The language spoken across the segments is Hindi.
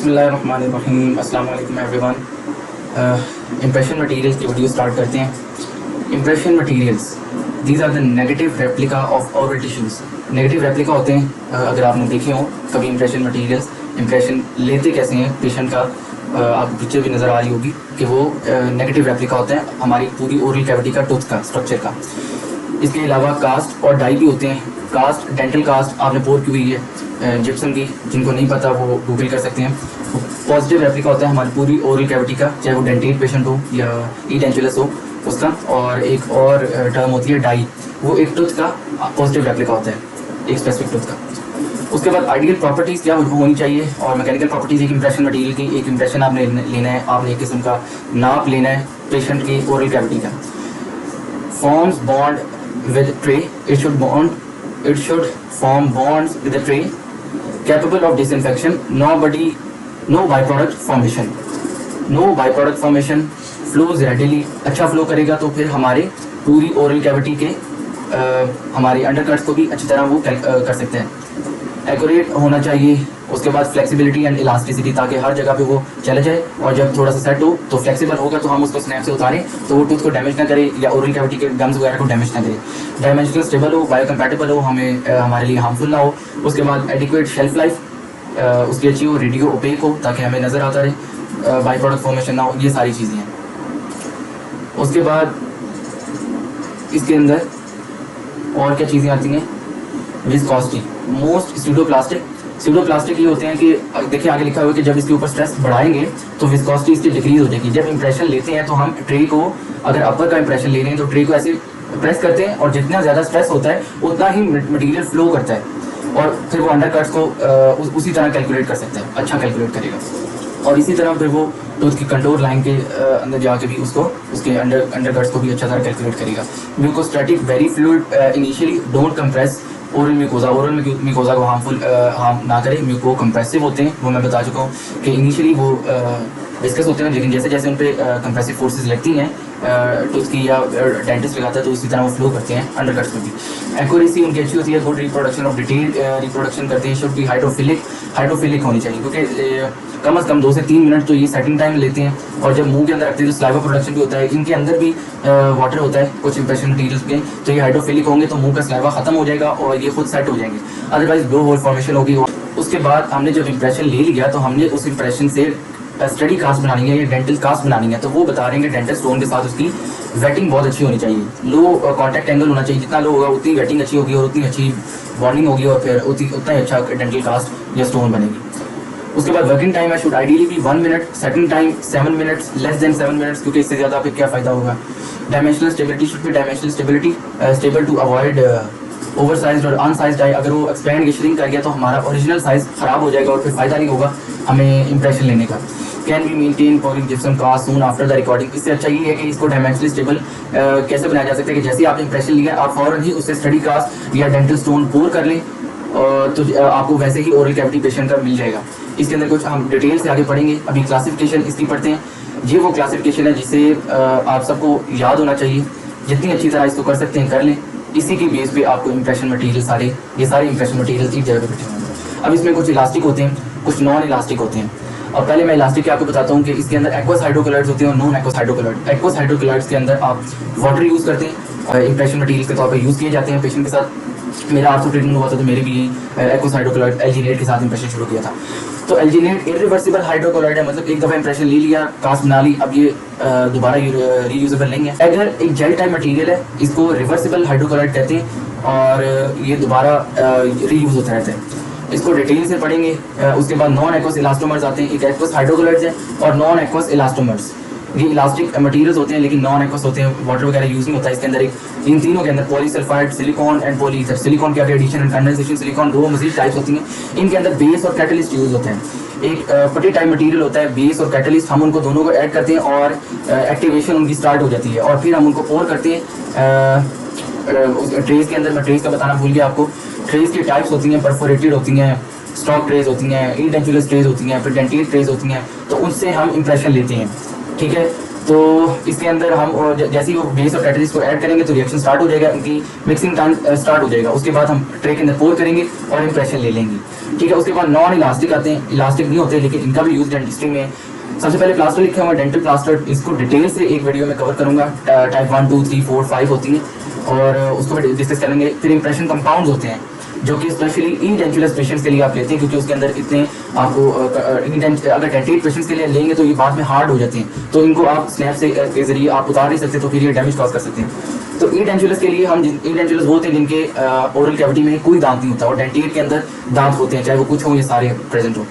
बिस्मिल्लाहिर्रहमानिर्रहीम। अस्सलाम वालेकुम एवरीवन। इम्प्रेशन मटीरियल्स की वीडियो स्टार्ट करते हैं। Impression materials these are the negative replica of oral tissues. Negative replica होते हैं, अगर आपने देखे हो कभी इम्प्रेशन मटीरियल्स, इम्प्रेशन लेते कैसे हैं पेशेंट का, आपको पिक्चर भी नज़र आ रही होगी कि वो नेगेटिव रेप्लिका होते हैं हमारी पूरी ओरल कैविटी का, टूथ का, स्ट्रक्चर का। इसके अलावा कास्ट और डाई भी होते हैं। कास्ट, डेंटल कास्ट आपने पोर की हुई है जिप्सम की, जिनको नहीं पता वो गूगल कर सकते हैं। पॉजिटिव रेप्लिका होता है हमारी पूरी ओरल कैविटी का, चाहे वो डेंटेट पेशेंट हो या ई डेंचुलस हो उसका। और एक और टर्म होती है डाई, वो एक टूथ का पॉजिटिव रेप्लिका होता है, एक स्पेसिफिक टूथ का। उसके बाद आइडियल प्रॉपर्टीज़ क्या होनी चाहिए और मैकेनिकल प्रॉपर्टीज़ एक इम्प्रेशन मटीरियल की। एक इम्प्रेशन आपने लेना है, आपने एक किस्म का नाप लेना है पेशेंट की ओरल कैविटी का। Forms bond with tray, it should form bonds with the tray capable of disinfection, no byproduct formation, flows readily, अच्छा फ्लो करेगा तो फिर हमारे पूरी ओरल कैविटी के हमारे अंडरकट्स को भी अच्छी तरह वो कर सकते हैं। एक्यूरेट होना चाहिए। उसके बाद फ्लेक्सिबिलिटी एंड इलास्टिसिटी, ताकि हर जगह पे वो चले जाए और जब थोड़ा सा सेट हो तो फ्लेक्सिबल होगा तो हम उसको स्नैप से उतारें तो वो टूथ को डैमेज ना करे या ओरल कैविटी के गम्स वगैरह को डैमेज ना करे। डायमेंशनल स्टेबल हो, बायोकम्पैटिबल हो, हमें हमारे लिए हार्मफुल ना हो। उसके बाद एडिक्वेट शेल्फ लाइफ उसकी अच्छी हो, रेडियो ओपेक हो ताकि हमें नज़र आता रहे, बाई प्रोडक्ट फॉर्मेशन ना हो, ये सारी चीज़ें हैं। उसके बाद इसके अंदर और क्या चीज़ें आती हैं, विस्कोसिटी, मोस्ट स्यूडोप्लास्टिक ये होते हैं कि देखिए आगे लिखा हुआ है कि जब इसके ऊपर स्ट्रेस बढ़ाएंगे तो विस्कोसिटी इसकी डिक्रीज हो जाएगी। जब इंप्रेशन लेते हैं तो हम ट्रे को, अगर अपर का इंप्रेशन ले रहे हैं तो ट्रे को ऐसे प्रेस करते हैं और जितना ज़्यादा स्ट्रेस होता है उतना ही मटीरियल फ्लो करता है और फिर वो अंडरकट्स को उसी तरह कैलकुलेट कर सकता है, अच्छा कैलकुलेट करेगा। और इसी तरह फिर वो टूथ की कंटोर लाइन के अंदर जाके भी उसको उसके अंडरकट्स को भी अच्छा तरह कैलकुलेट करेगा। Mucostatic, very fluid initially, don't compress oral mucosa को हार्म ना करें। म्यूको कंप्रेसिव होते हैं, वो मैं बता चुका हूँ कि इनिशियली वो डिस्कस होते हैं, लेकिन जैसे जैसे उन पर कंप्रेसिव फोर्सेस लगती हैं टूथ की या डेंटिस्ट लगाता है तो उसी तरह वो फ्लो करते हैं अंडरकट्स में भी। एक्यूरेसी उनकी अच्छी होती है, good reproduction of detail reproduction करते हैं। शुड बी हाइड्रोफिलिक होनी चाहिए, क्योंकि कम से कम 2 से 3 मिनट तो ये सेटिंग टाइम लेते हैं। और जब मुंह के अंदर रखते हैं तो स्लाइवा प्रोडक्शन भी होता है, इनके अंदर भी वाटर होता है कुछ इंप्रेशन मटीरियल्स के, तो ये हाइड्रोफिलिक होंगे तो मुंह का स्लाइवा खत्म हो जाएगा और ये खुद सेट हो जाएंगे, अदरवाइज ब्लो होल फॉर्मेशन होगी। उसके बाद हमने जब इंप्रेशन ले लिया तो हमने उस इंप्रेशन से स्टडी कास्ट बनानी है या डेंटल कास्ट बनानी है, तो वो बता रहे हैं कि डेंटल स्टोन के साथ उसकी वेटिंग बहुत अच्छी होनी चाहिए, लो कॉन्टैक्ट एंगल होना चाहिए। जितना लो होगा उतनी वेटिंग अच्छी होगी और उतनी अच्छी बॉन्डिंग होगी और फिर उतना ही अच्छा डेंटल कास्ट या स्टोन बनेगी। उसके बाद वर्किंग टाइम है, शुड आइडियली भी 1 minute, second time 7 minutes, less than 7 minutes, क्योंकि इससे ज़्यादा फिर क्या फ़ायदा होगा। Dimensional stability, should be dimensional stability stable to avoid over size और अनसाइज डाई। अगर वो एक्सपेंड या श्रिंक कर गया तो हमारा ओरिजिनल साइज़ ख़राब हो जाएगा और फिर फ़ायदा नहीं होगा हमें इंप्रेशन लेने का। Can be maintain pouring gypsum cast soon after the recording. इससे अच्छा ये है कि इसको डायमेंशनली स्टेबल कैसे बनाया जा सकता है कि जैसे ही आपने इंप्रेशन लिया आप फ़ौरन ही उससे स्टडी कास्ट या डेंटल स्टोन पोर कर लें और तो आपको वैसे ही ओरल कैविटी पेशेंट का मिल जाएगा। इसके अंदर कुछ हम डिटेल से आगे पढ़ेंगे। अभी क्लासिफिकेशन इसकी पढ़ते हैं। ये वो क्लासिफिकेशन है जिसे आप सबको याद होना चाहिए, जितनी अच्छी तरह इसको कर सकते हैं कर लें। इसी की बेस पे आपको इंप्रेशन मटीरियल ये सारे इंप्रेशन मटीरियल एक जगह पे बैठे होंगे। अब इसमें कुछ इलास्टिक होते हैं, कुछ नॉन इलास्टिक होते हैं। और पहले मैं इलास्टिक आपको बताता हूँ कि इसके अंदर एक्वस हाइड्रोकलर्स होते हैं और नॉन एक्वस हाइड्रोकलर्स। एक्वस हाइड्रोकलर्स के अंदर आप वाटर यूज़ करते हैं, इंप्रेशन मटीरियल के तौर पर यूज़ किए जाते हैं पेशेंट के साथ। मेरा आर्थो ट्रीटमेंट हुआ था तो मेरे भी एक्वस हाइड्रोकलर्स एल्जीनेट के साथ इंप्रेशन शुरू किया था। तो एल्जीनेट इरिवर्सिबल हाइड्रोकलर्ड है, मतलब एक दफ़ा इंप्रेशन ले लिया, कास्ट बना ली, अब ये दोबारा रीयूजेबल नहीं है। अगर एक जेल टाइप मटीरियल है इसको रिवर्सिबल हाइड्रोकलर्ड कहते हैं और ये दोबारा रीयूज होता रहता है। इसको डिटेल से पढ़ेंगे। उसके बाद नॉन एक्वस इलास्टोमर्स आते हैं, एक एक्वस हाइड्रोकलर्स हैं और नॉन एक्वस इलास्टोमर्स। ये इलास्टिक मटीरियल्स होते हैं लेकिन नॉन एक्वस होते हैं, वाटर वगैरह यूज़ नहीं होता है इसके अंदर। इन तीनों के अंदर polysulfide, silicone and polyether. Silicone की एडिशन एंड कंडेंसेशन, सिलिकॉन 2 मजीद टाइप्स होती हैं। इनके अंदर बेस और कैटलिस्ट यूज़ होते हैं। एक पटी टाइप मटीरियल होता है, बेस और कैटलिस्ट, हम उनको दोनों को ऐड करते हैं और एक्टिवेशन उनकी स्टार्ट हो जाती है और फिर हम उनको पोर करते हैं ट्रेस के अंदर। मैं ट्रेस का बताना भूल गया आपको। ट्रेस की टाइप्स होती हैं, परफोरेटेड होती हैं, स्टॉक ट्रेस होती हैं, ई डेंचुलस ट्रेस होती हैं, फिर डेंटेट ट्रेस होती हैं, तो उनसे हम इंप्रेशन लेते हैं। ठीक है, तो इसके अंदर हम जैसे ही वो बेस और कैटलिस्ट को ऐड करेंगे तो रिएक्शन स्टार्ट हो जाएगा, उनकी मिक्सिंग टाइम स्टार्ट हो जाएगा। उसके बाद हम ट्रे के अंदर पोर करेंगे और इंप्रेशन ले लेंगे। ठीक है। उसके बाद नॉन इलास्टिक आते हैं, इलास्टिक नहीं होते लेकिन इनका भी यूज डेंटिस्ट्री में। सबसे पहले प्लास्टर लिखा हुआ है डेंटल प्लास्टर, इसको डिटेल से एक वीडियो में कवर करूंगा। टाइप 1 2 3 4 5 होती है और उसको भी डिस्कस करेंगे। फिर इंप्रेशन कंपाउंड्स होते हैं जो कि स्पेशली इंडेंचुलस पेशेंट्स के लिए आप लेते हैं, क्योंकि उसके अंदर इतने आपको अगर डेंटेड पेशेंट्स के लिए लेंगे तो ये बाद में हार्ड हो जाते हैं, तो इनको आप स्नैप से के जरिए आप उतार नहीं सकते, तो फिर ये डैमेज कॉज कर सकते हैं। तो इंडेंचुलस के लिए हम इंडेंचुलस वो होते हैं जिनके ओरल कैविटी में कोई दांत नहीं होता और डेंटेट के अंदर दांत होते हैं, चाहे वो कुछ हो या सारे प्रेजेंट हो।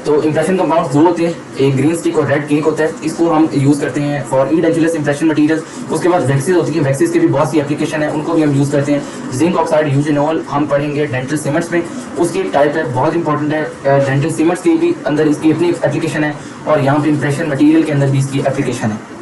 तो इंप्रेशन कंपाउंड दो होते हैं, एक ग्रीन स्टिक और रेड केक होता है, इसको हम यूज़ करते हैं फॉर इंडेंचुलस इंप्रेशन मटीरियल। उसके बाद वैक्सीज होती है, वैक्सीज की भी बहुत सी एप्लीकेशन है, उनको भी हम यूज़ करते हैं। जिंक ऑक्साइड यूजिनोल हम पढ़ेंगे डेंटल सीमेंट्स में, उसकी टाइप है बहुत इंपॉर्टेंट है। डेंटल सीमेंट्स की भी अंदर इसकी अपनी एप्लीकेशन है और यहाँ पे इंप्रेशन मटीरियल के अंदर भी इसकी एप्लीकेशन है।